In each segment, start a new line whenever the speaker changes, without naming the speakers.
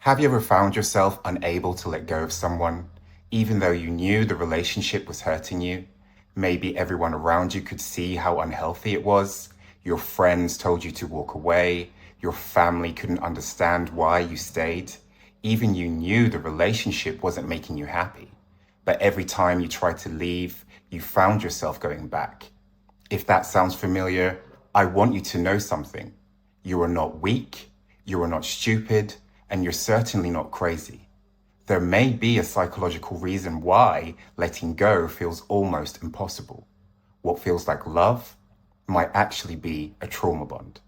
Have you ever found yourself unable to let go of someone, even though you knew the relationship was hurting you? Maybe everyone around you could see how unhealthy it was. Your friends told you to walk away. Your family couldn't understand why you stayed. Even you knew the relationship wasn't making you happy. But every time you tried to leave, you found yourself going back. If that sounds familiar, I want you to know something. You are not weak, you are not stupid, and you're certainly not crazy. There may be a psychological reason why letting go feels almost impossible. What feels like love might actually be a trauma bond.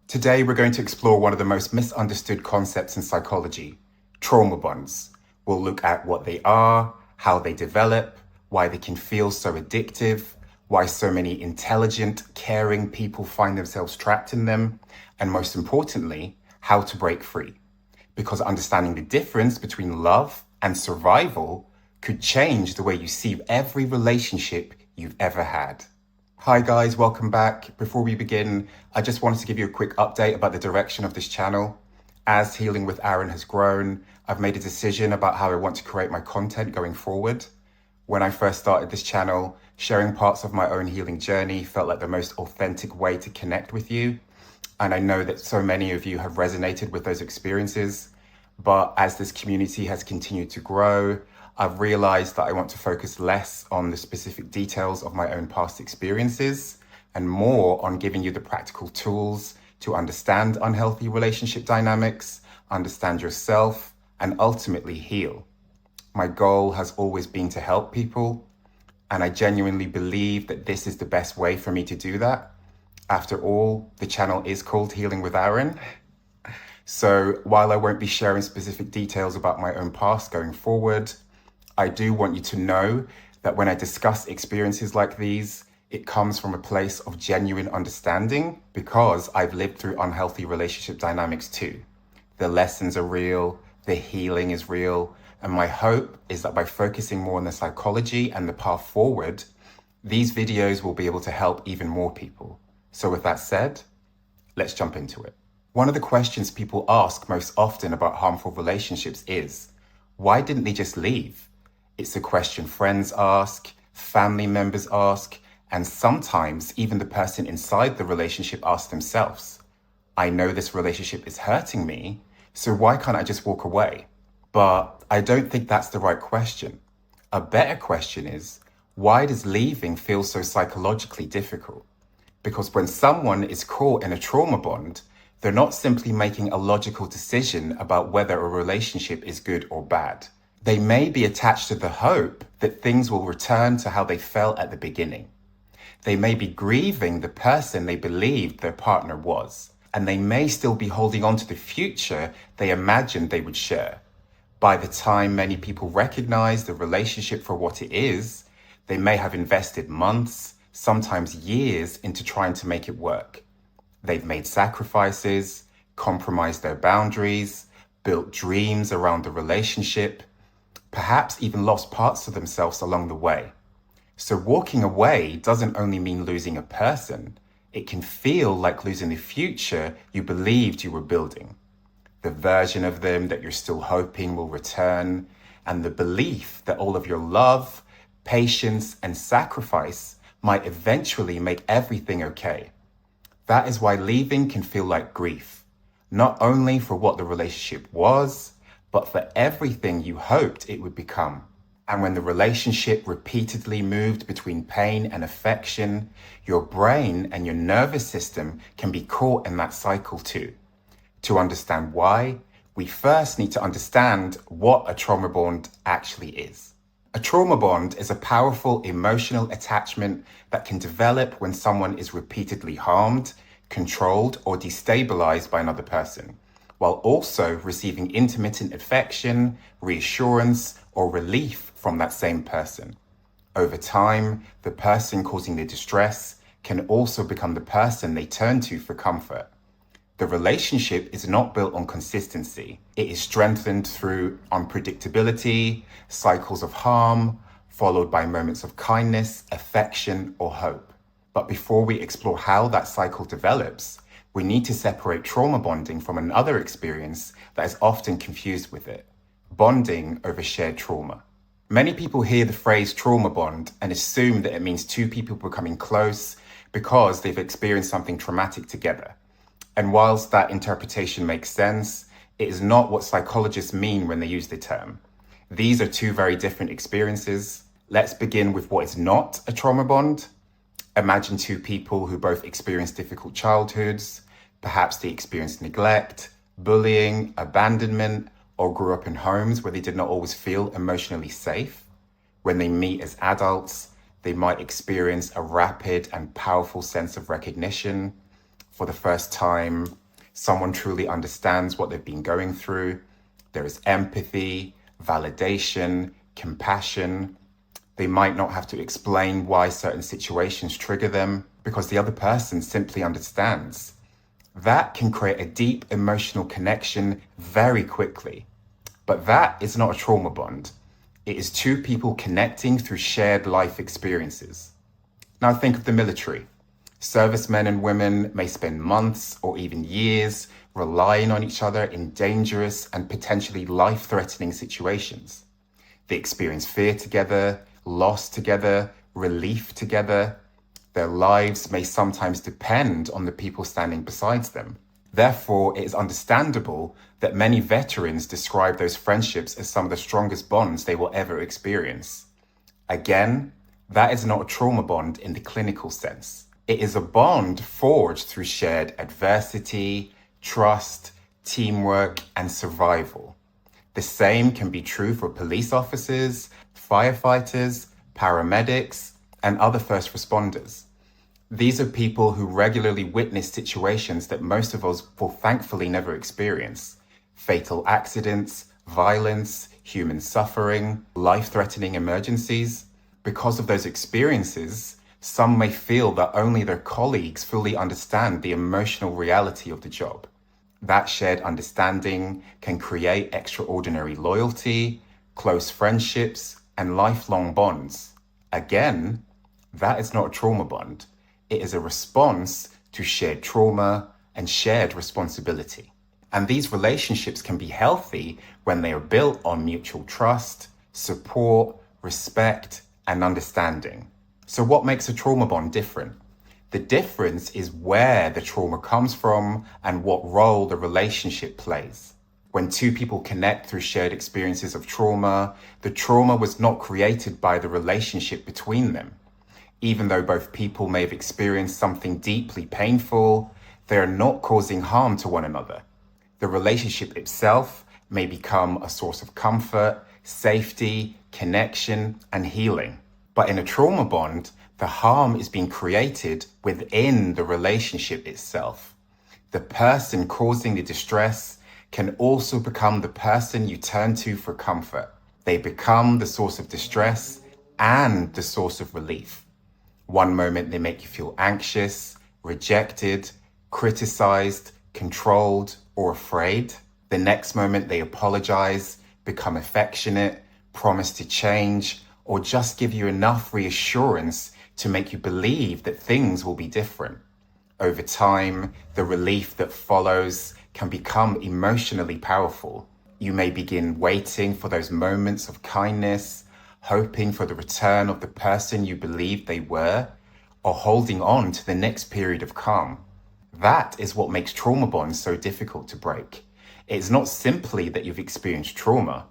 Today, we're going to explore one of the most misunderstood concepts in psychology, trauma bonds. We'll look at what they are, how they develop, why they can feel so addictive, why so many intelligent, caring people find themselves trapped in them, and most importantly, how to break free. Because understanding the difference between love and survival could change the way you see every relationship you've ever had. Hi guys, welcome back. Before we begin, I just wanted to give you a quick update about the direction of this channel. As Healing with Aaron has grown, I've made a decision about how I want to create my content going forward. When I first started this channel, sharing parts of my own healing journey felt like the most authentic way to connect with you. And I know that so many of you have resonated with those experiences. But as this community has continued to grow, I've realized that I want to focus less on the specific details of my own past experiences and more on giving you the practical tools to understand unhealthy relationship dynamics, understand yourself, and ultimately heal. My goal has always been to help people, and I genuinely believe that this is the best way for me to do that. After all, the channel is called Healing with Aaron. So while I won't be sharing specific details about my own past going forward, I do want you to know that when I discuss experiences like these, it comes from a place of genuine understanding because I've lived through unhealthy relationship dynamics too. The lessons are real, the healing is real, and my hope is that by focusing more on the psychology and the path forward, these videos will be able to help even more people. So with that said, let's jump into it. One of the questions people ask most often about harmful relationships is, why didn't they just leave? It's a question friends ask, family members ask, and sometimes even the person inside the relationship asks themselves, I know this relationship is hurting me, so why can't I just walk away? But I don't think that's the right question. A better question is, why does leaving feel so psychologically difficult? Because when someone is caught in a trauma bond, they're not simply making a logical decision about whether a relationship is good or bad. They may be attached to the hope that things will return to how they felt at the beginning. They may be grieving the person they believed their partner was, and they may still be holding on to the future they imagined they would share. By the time many people recognize the relationship for what it is, they may have invested months, sometimes years, into trying to make it work. They've made sacrifices, compromised their boundaries, built dreams around the relationship, perhaps even lost parts of themselves along the way. So walking away doesn't only mean losing a person, it can feel like losing the future you believed you were building. The version of them that you're still hoping will return, and the belief that all of your love, patience, and sacrifice might eventually make everything okay. That is why leaving can feel like grief, not only for what the relationship was, but for everything you hoped it would become. And when the relationship repeatedly moved between pain and affection, your brain and your nervous system can be caught in that cycle too. To understand why, we first need to understand what a trauma bond actually is. A trauma bond is a powerful emotional attachment that can develop when someone is repeatedly harmed, controlled, or destabilized by another person, while also receiving intermittent affection, reassurance, or relief from that same person. Over time, the person causing the distress can also become the person they turn to for comfort. The relationship is not built on consistency. It is strengthened through unpredictability, cycles of harm, followed by moments of kindness, affection, or hope. But before we explore how that cycle develops, we need to separate trauma bonding from another experience that is often confused with it: bonding over shared trauma. Many people hear the phrase trauma bond and assume that it means two people becoming close because they've experienced something traumatic together. And whilst that interpretation makes sense, it is not what psychologists mean when they use the term. These are two very different experiences. Let's begin with what is not a trauma bond. Imagine two people who both experienced difficult childhoods. Perhaps they experienced neglect, bullying, abandonment, or grew up in homes where they did not always feel emotionally safe. When they meet as adults, they might experience a rapid and powerful sense of recognition. For the first time, someone truly understands what they've been going through. There is empathy, validation, compassion. They might not have to explain why certain situations trigger them because the other person simply understands. That can create a deep emotional connection very quickly. But that is not a trauma bond. It is two people connecting through shared life experiences. Now think of the military. Servicemen and women may spend months or even years relying on each other in dangerous and potentially life-threatening situations. They experience fear together, loss together, relief together. Their lives may sometimes depend on the people standing beside them. Therefore, it is understandable that many veterans describe those friendships as some of the strongest bonds they will ever experience. Again, that is not a trauma bond in the clinical sense. It is a bond forged through shared adversity, trust, teamwork, and survival. The same can be true for police officers, firefighters, paramedics, and other first responders. These are people who regularly witness situations that most of us will thankfully never experience. Fatal accidents, violence, human suffering, life-threatening emergencies. Because of those experiences, some may feel that only their colleagues fully understand the emotional reality of the job. That shared understanding can create extraordinary loyalty, close friendships, and lifelong bonds. Again, that is not a trauma bond. It is a response to shared trauma and shared responsibility. And these relationships can be healthy when they are built on mutual trust, support, respect, and understanding. So what makes a trauma bond different? The difference is where the trauma comes from and what role the relationship plays. When two people connect through shared experiences of trauma, the trauma was not created by the relationship between them. Even though both people may have experienced something deeply painful, they are not causing harm to one another. The relationship itself may become a source of comfort, safety, connection, and healing. But in a trauma bond, the harm is being created within the relationship itself. The person causing the distress can also become the person you turn to for comfort. They become the source of distress and the source of relief. One moment they make you feel anxious, rejected, criticized, controlled, or afraid. The next moment they apologize, become affectionate, promise to change, or just give you enough reassurance to make you believe that things will be different. Over time, the relief that follows can become emotionally powerful. You may begin waiting for those moments of kindness, hoping for the return of the person you believed they were, or holding on to the next period of calm. That is what makes trauma bonds so difficult to break. It's not simply that you've experienced trauma.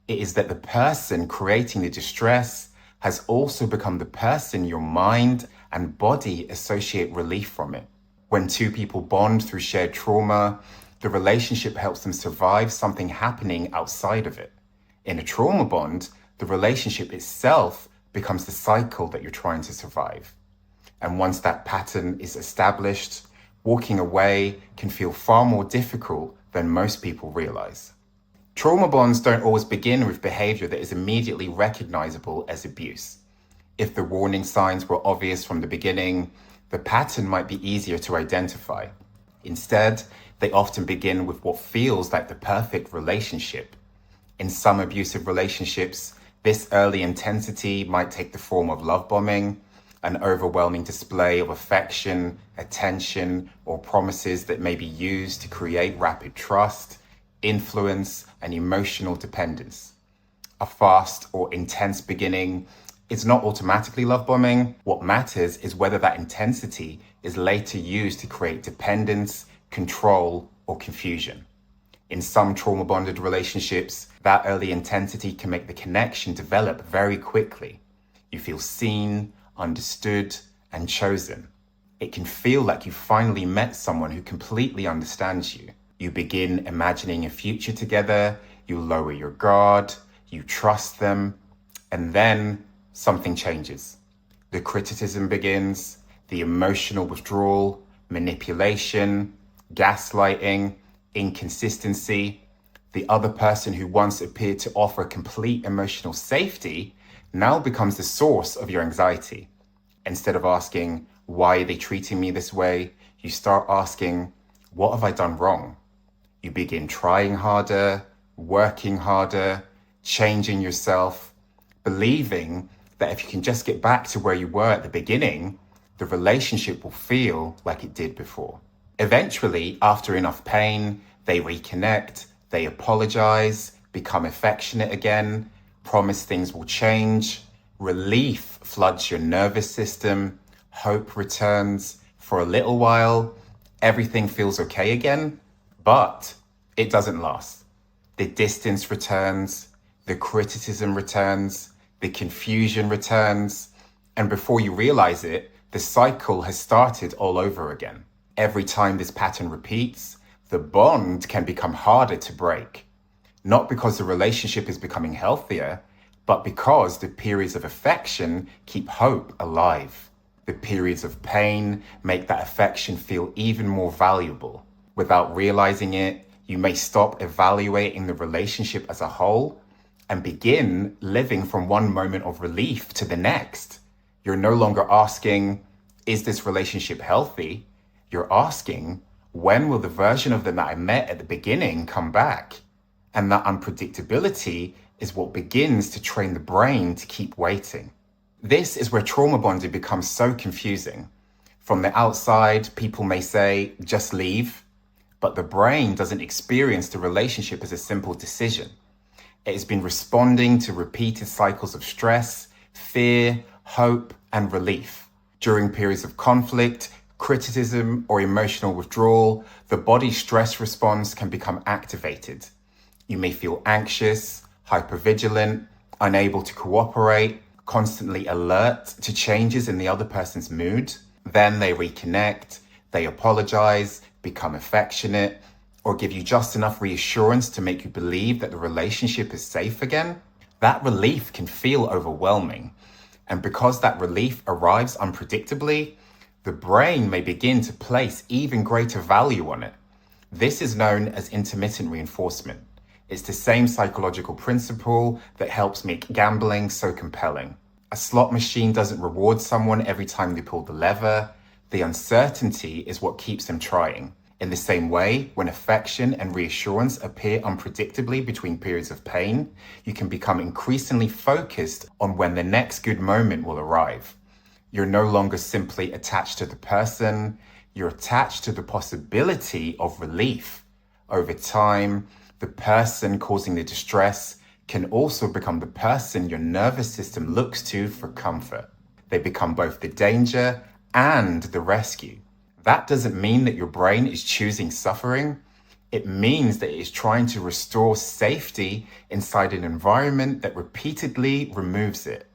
It is that the person creating the distress has also become the person your mind and body associate relief from it. When two people bond through shared trauma, the relationship helps them survive something happening outside of it. In a trauma bond, the relationship itself becomes the cycle that you're trying to survive. And once that pattern is established, walking away can feel far more difficult than most people realize. Trauma bonds don't always begin with behavior that is immediately recognizable as abuse. If the warning signs were obvious from the beginning, the pattern might be easier to identify. Instead, they often begin with what feels like the perfect relationship. In some abusive relationships, this early intensity might take the form of love bombing. an overwhelming display of affection, attention, or promises that may be used to create rapid trust, influence, and emotional dependence. A fast or intense beginning is not automatically love bombing. What matters is whether that intensity is later used to create dependence, control, or confusion. In some trauma-bonded relationships, that early intensity can make the connection develop very quickly. You feel seen, understood, and chosen. It can feel like you finally met someone who completely understands you. You begin imagining a future together, you lower your guard, you trust them, and then something changes. The criticism begins, the emotional withdrawal, manipulation, gaslighting, inconsistency. The other person who once appeared to offer complete emotional safety now becomes the source of your anxiety. Instead of asking, why are they treating me this way? You start asking, what have I done wrong? You begin trying harder, working harder, changing yourself, believing that if you can just get back to where you were at the beginning, the relationship will feel like it did before. Eventually, after enough pain, they reconnect, they apologize, become affectionate again, promise things will change, relief floods your nervous system, hope returns. For a little while, everything feels okay again, but it doesn't last. The distance returns, the criticism returns, the confusion returns, and before you realize it, the cycle has started all over again. Every time this pattern repeats, the bond can become harder to break. Not because the relationship is becoming healthier, but because the periods of affection keep hope alive. The periods of pain make that affection feel even more valuable. Without realizing it, you may stop evaluating the relationship as a whole and begin living from one moment of relief to the next. You're no longer asking, is this relationship healthy? You're asking, when will the version of them that I met at the beginning come back? And that unpredictability is what begins to train the brain to keep waiting. This is where trauma bonding becomes so confusing. From the outside, people may say, just leave, but the brain doesn't experience the relationship as a simple decision. It has been responding to repeated cycles of stress, fear, hope, and relief. During periods of conflict, criticism, or emotional withdrawal, the body's stress response can become activated. You may feel anxious, hypervigilant, unable to cooperate, constantly alert to changes in the other person's mood. Then they reconnect, they apologize, become affectionate, or give you just enough reassurance to make you believe that the relationship is safe again. That relief can feel overwhelming. And because that relief arrives unpredictably, the brain may begin to place even greater value on it. This is known as intermittent reinforcement. It's the same psychological principle that helps make gambling so compelling. A slot machine doesn't reward someone every time they pull the lever. The uncertainty is what keeps them trying. In the same way, when affection and reassurance appear unpredictably between periods of pain, you can become increasingly focused on when the next good moment will arrive. You're no longer simply attached to the person, you're attached to the possibility of relief. Over time, the person causing the distress can also become the person your nervous system looks to for comfort. They become both the danger and the rescue. That doesn't mean that your brain is choosing suffering. It means that it is trying to restore safety inside an environment that repeatedly removes it.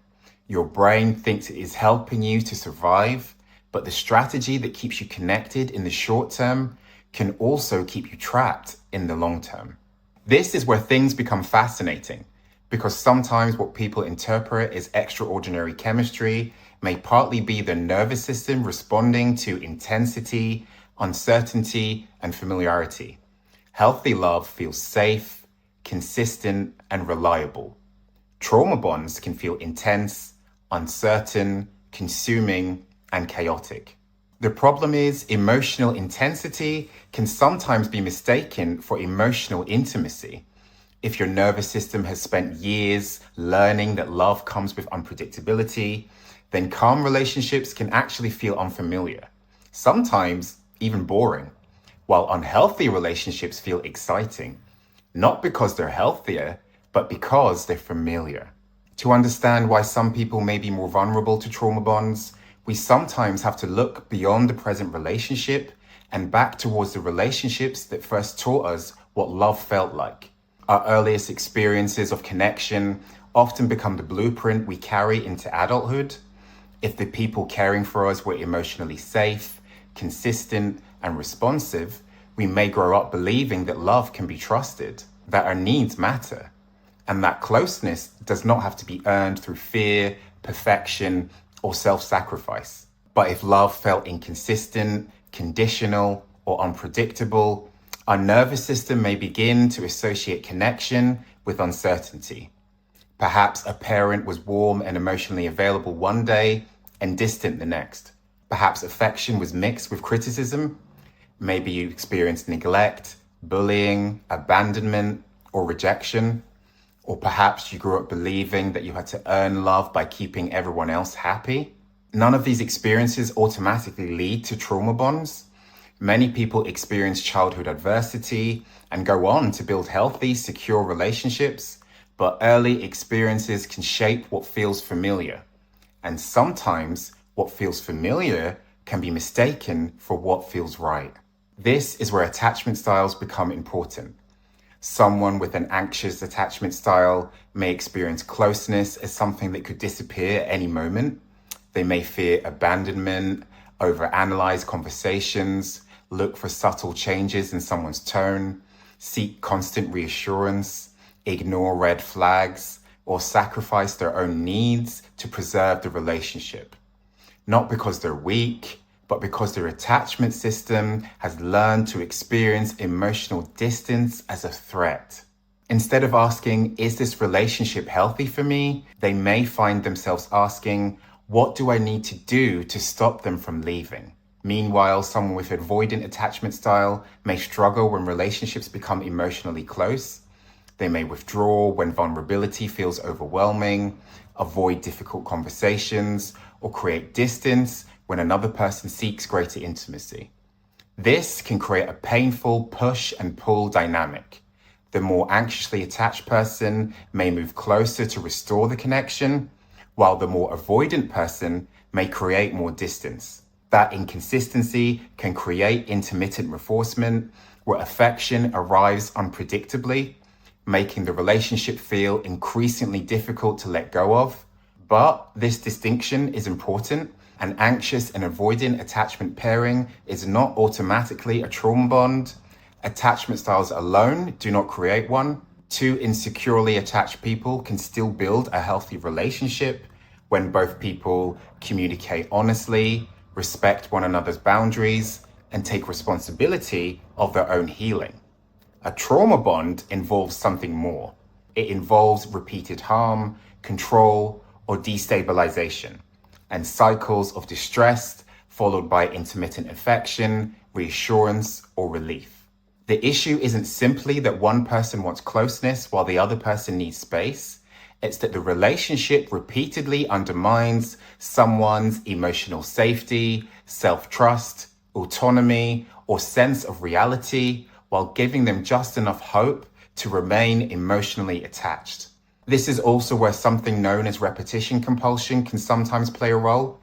Your brain thinks it is helping you to survive, but the strategy that keeps you connected in the short term can also keep you trapped in the long term. This is where things become fascinating, because sometimes what people interpret as extraordinary chemistry may partly be the nervous system responding to intensity, uncertainty, and familiarity. Healthy love feels safe, consistent, and reliable. Trauma bonds can feel intense, uncertain, consuming, and chaotic. The problem is, emotional intensity can sometimes be mistaken for emotional intimacy. If your nervous system has spent years learning that love comes with unpredictability, then calm relationships can actually feel unfamiliar, sometimes even boring, while unhealthy relationships feel exciting, not because they're healthier, but because they're familiar. To understand why some people may be more vulnerable to trauma bonds, we sometimes have to look beyond the present relationship and back towards the relationships that first taught us what love felt like. Our earliest experiences of connection often become the blueprint we carry into adulthood. If the people caring for us were emotionally safe, consistent, and responsive, we may grow up believing that love can be trusted, that our needs matter, and that closeness does not have to be earned through fear, perfection, or self-sacrifice. But if love felt inconsistent, conditional, or unpredictable, our nervous system may begin to associate connection with uncertainty. Perhaps a parent was warm and emotionally available one day and distant the next. Perhaps affection was mixed with criticism. Maybe you experienced neglect, bullying, abandonment, or rejection. Or perhaps you grew up believing that you had to earn love by keeping everyone else happy. None of these experiences automatically lead to trauma bonds. Many people experience childhood adversity and go on to build healthy, secure relationships, but early experiences can shape what feels familiar. And sometimes what feels familiar can be mistaken for what feels right. This is where attachment styles become important. Someone with an anxious attachment style may experience closeness as something that could disappear at any moment. They may fear abandonment, overanalyze conversations, look for subtle changes in someone's tone, seek constant reassurance, ignore red flags, or sacrifice their own needs to preserve the relationship. Not because they're weak, but because their attachment system has learned to experience emotional distance as a threat. Instead of asking, is this relationship healthy for me? They may find themselves asking, what do I need to do to stop them from leaving? Meanwhile, someone with avoidant attachment style may struggle when relationships become emotionally close. They may withdraw when vulnerability feels overwhelming, avoid difficult conversations, or create distance when another person seeks greater intimacy. This can create a painful push and pull dynamic. The more anxiously attached person may move closer to restore the connection, while the more avoidant person may create more distance. That inconsistency can create intermittent reinforcement, where affection arrives unpredictably, making the relationship feel increasingly difficult to let go of. But this distinction is important. An anxious and avoidant attachment pairing is not automatically a trauma bond. Attachment styles alone do not create one. Two insecurely attached people can still build a healthy relationship when both people communicate honestly, respect one another's boundaries, and take responsibility of their own healing. A trauma bond involves something more. It involves repeated harm, control, or destabilization, and cycles of distress followed by intermittent affection, reassurance, or relief. The issue isn't simply that one person wants closeness while the other person needs space. It's that the relationship repeatedly undermines someone's emotional safety, self-trust, autonomy, or sense of reality while giving them just enough hope to remain emotionally attached. This is also where something known as repetition compulsion can sometimes play a role.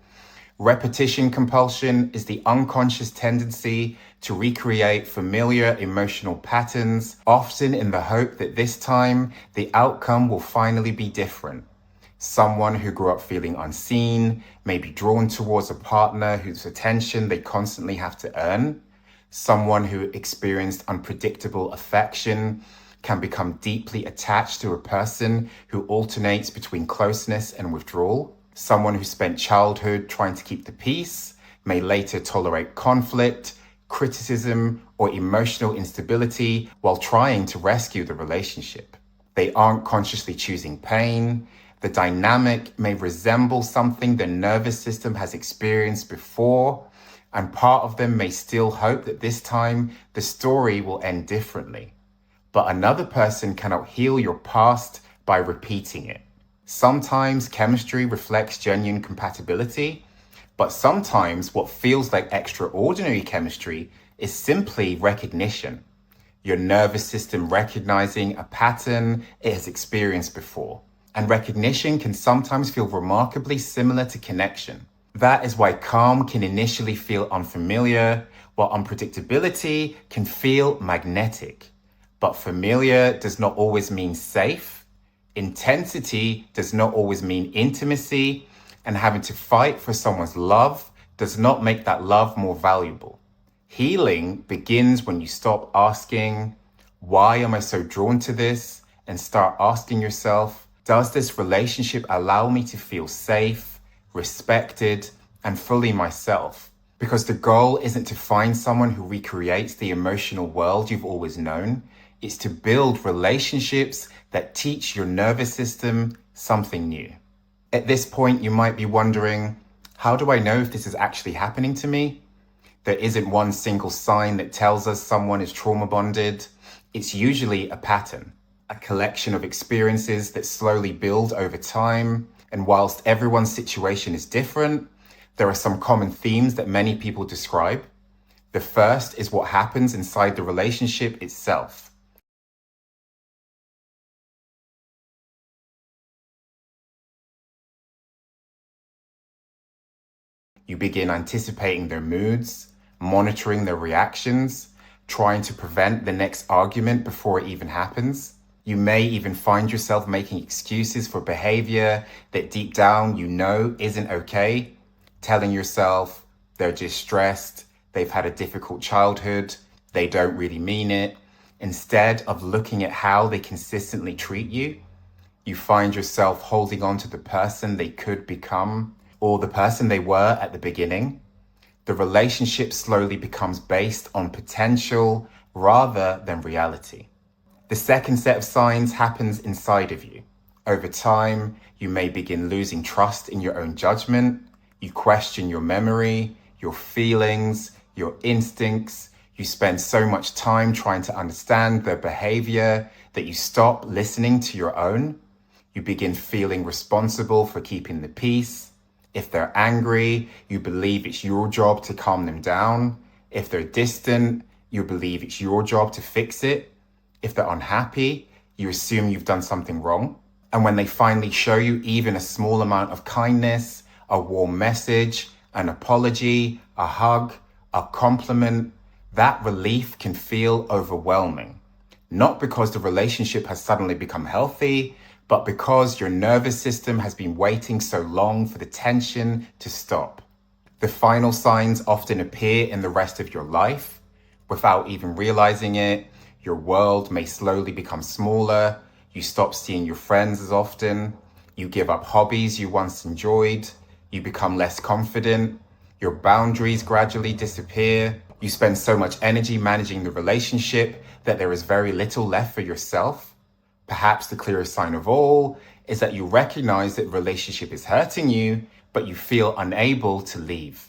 Repetition compulsion is the unconscious tendency to recreate familiar emotional patterns, often in the hope that this time the outcome will finally be different. Someone who grew up feeling unseen may be drawn towards a partner whose attention they constantly have to earn. Someone who experienced unpredictable affection can become deeply attached to a person who alternates between closeness and withdrawal. Someone who spent childhood trying to keep the peace may later tolerate conflict, criticism, or emotional instability while trying to rescue the relationship. They aren't consciously choosing pain. The dynamic may resemble something their nervous system has experienced before, and part of them may still hope that this time the story will end differently. But another person cannot heal your past by repeating it. Sometimes chemistry reflects genuine compatibility, but sometimes what feels like extraordinary chemistry is simply recognition. Your nervous system recognizing a pattern it has experienced before. And recognition can sometimes feel remarkably similar to connection. That is why calm can initially feel unfamiliar, while unpredictability can feel magnetic. But familiar does not always mean safe. Intensity does not always mean intimacy. And having to fight for someone's love does not make that love more valuable. Healing begins when you stop asking, why am I so drawn to this? And start asking yourself, does this relationship allow me to feel safe, respected, and fully myself? Because the goal isn't to find someone who recreates the emotional world you've always known. It's to build relationships that teach your nervous system something new. At this point, you might be wondering, how do I know if this is actually happening to me? There isn't one single sign that tells us someone is trauma bonded. It's usually a pattern, a collection of experiences that slowly build over time. And whilst everyone's situation is different, there are some common themes that many people describe. The first is what happens inside the relationship itself. You begin anticipating their moods, monitoring their reactions, trying to prevent the next argument before it even happens. You may even find yourself making excuses for behavior that deep down you know isn't okay, telling yourself they're just stressed, they've had a difficult childhood, they don't really mean it. Instead of looking at how they consistently treat you, you find yourself holding on to the person they could become or the person they were at the beginning. The relationship slowly becomes based on potential rather than reality. The second set of signs happens inside of you. Over time, you may begin losing trust in your own judgment. You question your memory, your feelings, your instincts. You spend so much time trying to understand their behavior that you stop listening to your own. You begin feeling responsible for keeping the peace. If they're angry, you believe it's your job to calm them down. If they're distant, you believe it's your job to fix it. If they're unhappy, you assume you've done something wrong. And when they finally show you even a small amount of kindness, a warm message, an apology, a hug, a compliment, that relief can feel overwhelming. Not because the relationship has suddenly become healthy, but because your nervous system has been waiting so long for the tension to stop. The final signs often appear in the rest of your life. Without even realizing it, your world may slowly become smaller. You stop seeing your friends as often. You give up hobbies you once enjoyed. You become less confident. Your boundaries gradually disappear. You spend so much energy managing the relationship that there is very little left for yourself. Perhaps the clearest sign of all is that you recognize that the relationship is hurting you, but you feel unable to leave.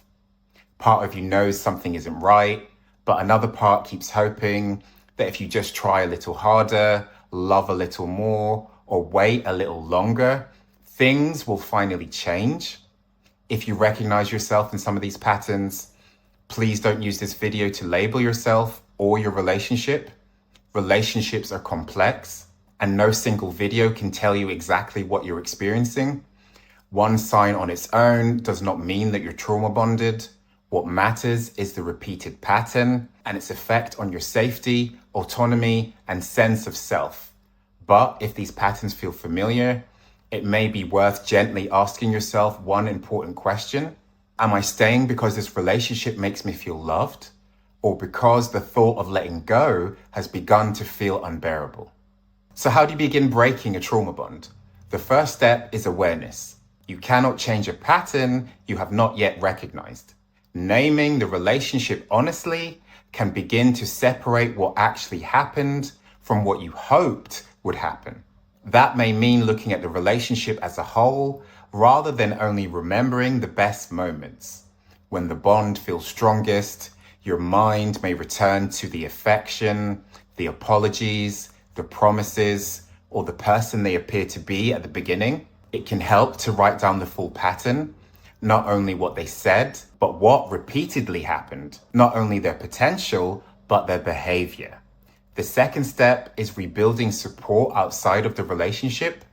Part of you knows something isn't right, but another part keeps hoping that if you just try a little harder, love a little more, or wait a little longer, things will finally change. If you recognize yourself in some of these patterns, please don't use this video to label yourself or your relationship. Relationships are complex, and no single video can tell you exactly what you're experiencing. One sign on its own does not mean that you're trauma bonded. What matters is the repeated pattern and its effect on your safety, autonomy, and sense of self. But if these patterns feel familiar, it may be worth gently asking yourself one important question. Am I staying because this relationship makes me feel loved, or because the thought of letting go has begun to feel unbearable? So how do you begin breaking a trauma bond? The first step is awareness. You cannot change a pattern you have not yet recognized. Naming the relationship honestly can begin to separate what actually happened from what you hoped would happen. That may mean looking at the relationship as a whole rather than only remembering the best moments. When the bond feels strongest, your mind may return to the affection, the apologies, the promises, or the person they appear to be at the beginning. It can help to write down the full pattern, not only what they said, but what repeatedly happened, not only their potential, but their behavior. The second step is rebuilding support outside of the relationship.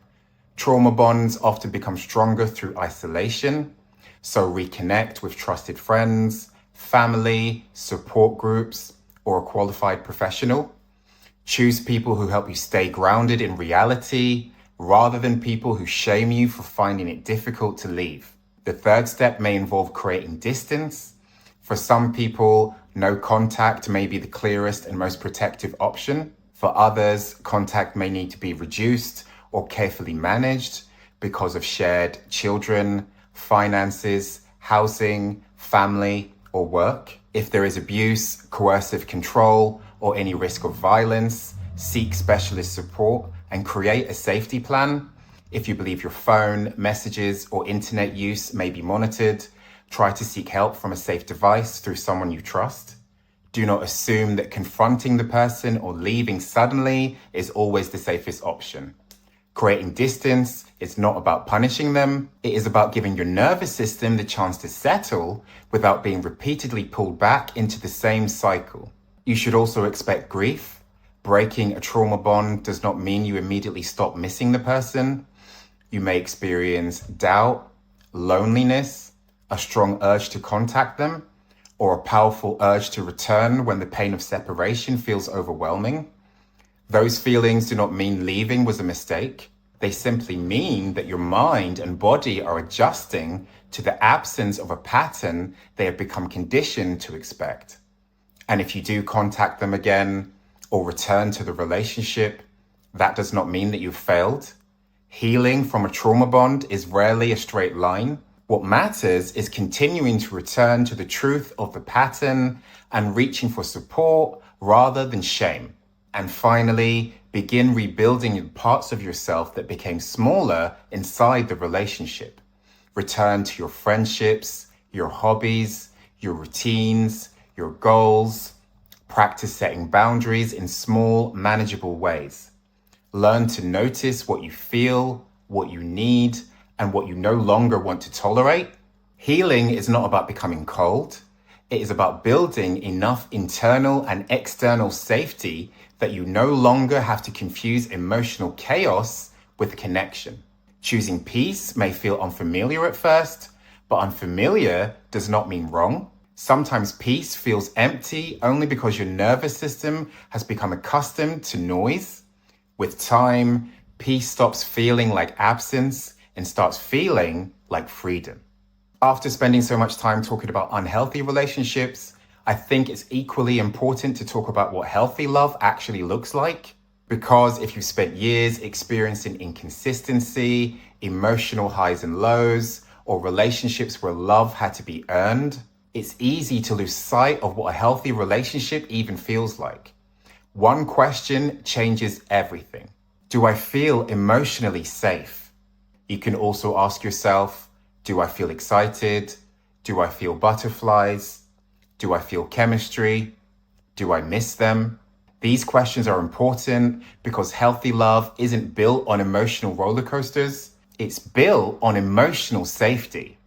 Trauma bonds often become stronger through isolation, so reconnect with trusted friends, family, support groups, or a qualified professional. Choose people who help you stay grounded in reality rather than people who shame you for finding it difficult to leave. The third step may involve creating distance. For some people, no contact may be the clearest and most protective option. For others, contact may need to be reduced or carefully managed because of shared children, finances, housing, family, or work. If there is abuse, coercive control, or any risk of violence, seek specialist support and create a safety plan. If you believe your phone, messages, or internet use may be monitored, try to seek help from a safe device through someone you trust. Do not assume that confronting the person or leaving suddenly is always the safest option. Creating distance is not about punishing them. It is about giving your nervous system the chance to settle without being repeatedly pulled back into the same cycle. You should also expect grief. Breaking a trauma bond does not mean you immediately stop missing the person. You may experience doubt, loneliness, a strong urge to contact them, or a powerful urge to return when the pain of separation feels overwhelming. Those feelings do not mean leaving was a mistake. They simply mean that your mind and body are adjusting to the absence of a pattern they have become conditioned to expect. And if you do contact them again or return to the relationship, that does not mean that you've failed. Healing from a trauma bond is rarely a straight line. What matters is continuing to return to the truth of the pattern and reaching for support rather than shame. And finally, begin rebuilding the parts of yourself that became smaller inside the relationship. Return to your friendships, your hobbies, your routines, your goals. Practice setting boundaries in small, manageable ways. Learn to notice what you feel, what you need, and what you no longer want to tolerate. Healing is not about becoming cold. It is about building enough internal and external safety that you no longer have to confuse emotional chaos with connection. Choosing peace may feel unfamiliar at first, but unfamiliar does not mean wrong. Sometimes peace feels empty only because your nervous system has become accustomed to noise. With time, peace stops feeling like absence and starts feeling like freedom. After spending so much time talking about unhealthy relationships, I think it's equally important to talk about what healthy love actually looks like. Because if you've spent years experiencing inconsistency, emotional highs and lows, or relationships where love had to be earned, it's easy to lose sight of what a healthy relationship even feels like. One question changes everything. Do I feel emotionally safe? You can also ask yourself, do I feel excited? Do I feel butterflies? Do I feel chemistry? Do I miss them? These questions are important because healthy love isn't built on emotional roller coasters. It's built on emotional safety.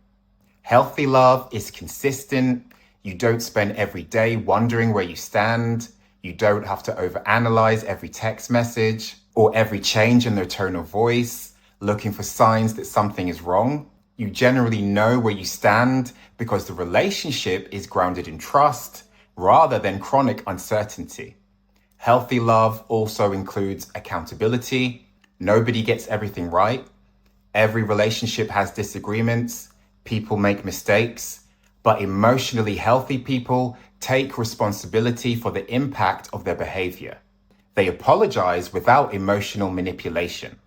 Healthy love is consistent. You don't spend every day wondering where you stand. You don't have to overanalyze every text message or every change in their tone of voice, looking for signs that something is wrong. You generally know where you stand because the relationship is grounded in trust rather than chronic uncertainty. Healthy love also includes accountability. Nobody gets everything right. Every relationship has disagreements. People make mistakes. But emotionally healthy people take responsibility for the impact of their behavior. They apologize without emotional manipulation.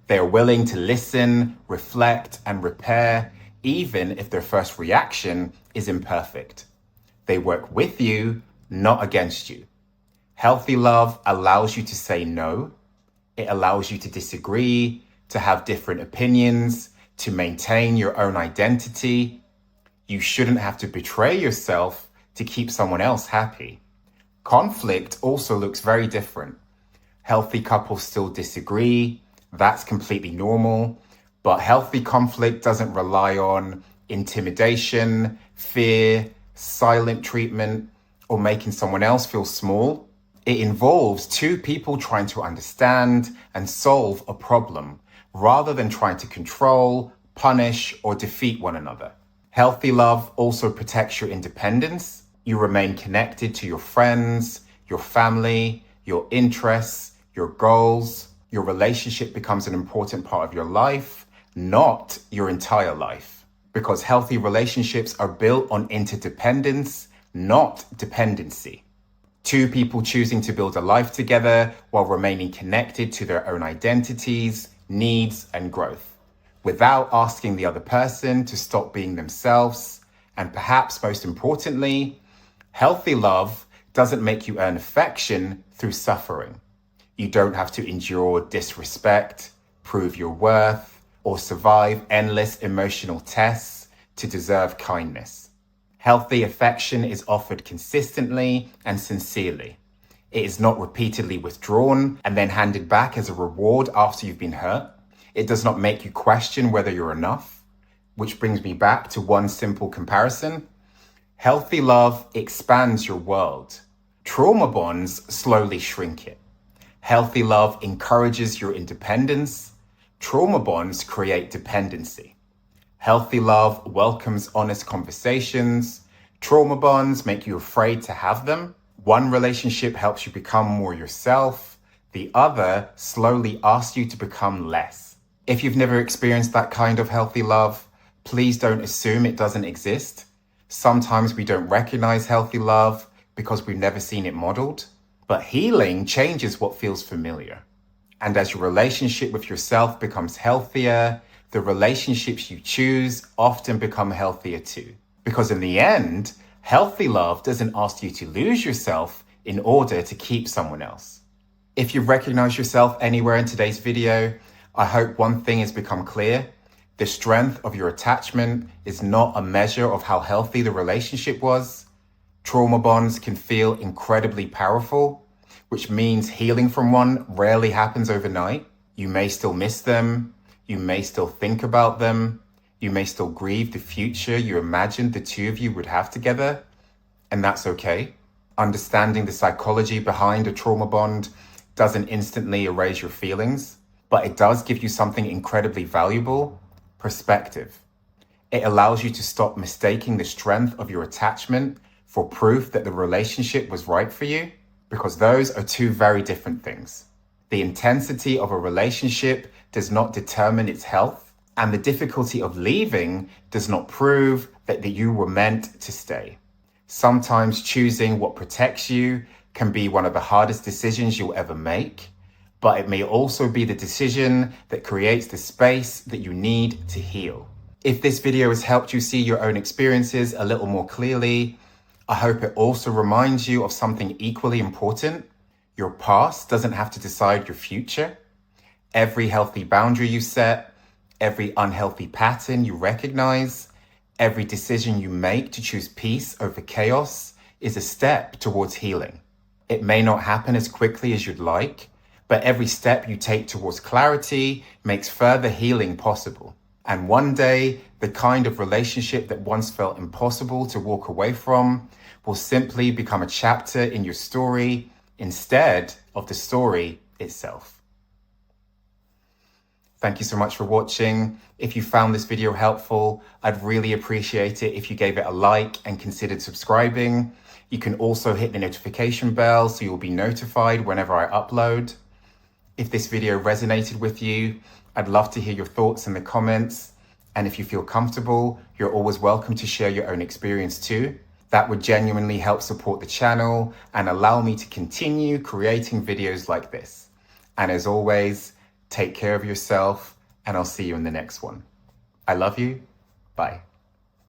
They are willing to listen, reflect, and repair, even if their first reaction is imperfect. They work with you, not against you. Healthy love allows you to say no. It allows you to disagree, to have different opinions, to maintain your own identity. You shouldn't have to betray yourself to keep someone else happy. Conflict also looks very different. Healthy couples still disagree. That's completely normal. But healthy conflict doesn't rely on intimidation, fear, silent treatment, or making someone else feel small. It involves two people trying to understand and solve a problem rather than trying to control, punish, or defeat one another. Healthy love also protects your independence. You remain connected to your friends, your family, your interests, your goals. Your relationship becomes an important part of your life, not your entire life. Because healthy relationships are built on interdependence, not dependency. Two people choosing to build a life together while remaining connected to their own identities, needs, and growth, without asking the other person to stop being themselves. And perhaps most importantly, healthy love doesn't make you earn affection through suffering. You don't have to endure disrespect, prove your worth, or survive endless emotional tests to deserve kindness. Healthy affection is offered consistently and sincerely. It is not repeatedly withdrawn and then handed back as a reward after you've been hurt. It does not make you question whether you're enough, which brings me back to one simple comparison. Healthy love expands your world. Trauma bonds slowly shrink it. Healthy love encourages your independence. Trauma bonds create dependency. Healthy love welcomes honest conversations. Trauma bonds make you afraid to have them. One relationship helps you become more yourself. The other slowly asks you to become less. If you've never experienced that kind of healthy love, please don't assume it doesn't exist. Sometimes we don't recognize healthy love because we've never seen it modeled. But healing changes what feels familiar. And as your relationship with yourself becomes healthier, the relationships you choose often become healthier too. Because in the end, healthy love doesn't ask you to lose yourself in order to keep someone else. If you've recognized yourself anywhere in today's video, I hope one thing has become clear. The strength of your attachment is not a measure of how healthy the relationship was. Trauma bonds can feel incredibly powerful, which means healing from one rarely happens overnight. You may still miss them. You may still think about them. You may still grieve the future you imagined the two of you would have together. And that's okay. Understanding the psychology behind a trauma bond doesn't instantly erase your feelings, but it does give you something incredibly valuable: perspective. It allows you to stop mistaking the strength of your attachment for proof that the relationship was right for you, because those are two very different things. The intensity of a relationship does not determine its health, and the difficulty of leaving does not prove that you were meant to stay. Sometimes choosing what protects you can be one of the hardest decisions you'll ever make, but it may also be the decision that creates the space that you need to heal. If this video has helped you see your own experiences a little more clearly, I hope it also reminds you of something equally important. Your past doesn't have to decide your future. Every healthy boundary you set, every unhealthy pattern you recognize, every decision you make to choose peace over chaos is a step towards healing. It may not happen as quickly as you'd like, but every step you take towards clarity makes further healing possible. And one day, the kind of relationship that once felt impossible to walk away from will simply become a chapter in your story instead of the story itself. Thank you so much for watching. If you found this video helpful, I'd really appreciate it if you gave it a like and considered subscribing. You can also hit the notification bell so you'll be notified whenever I upload. If this video resonated with you, I'd love to hear your thoughts in the comments. And if you feel comfortable, you're always welcome to share your own experience too. That would genuinely help support the channel and allow me to continue creating videos like this. And as always, take care of yourself, and I'll see you in the next one. I love you. Bye.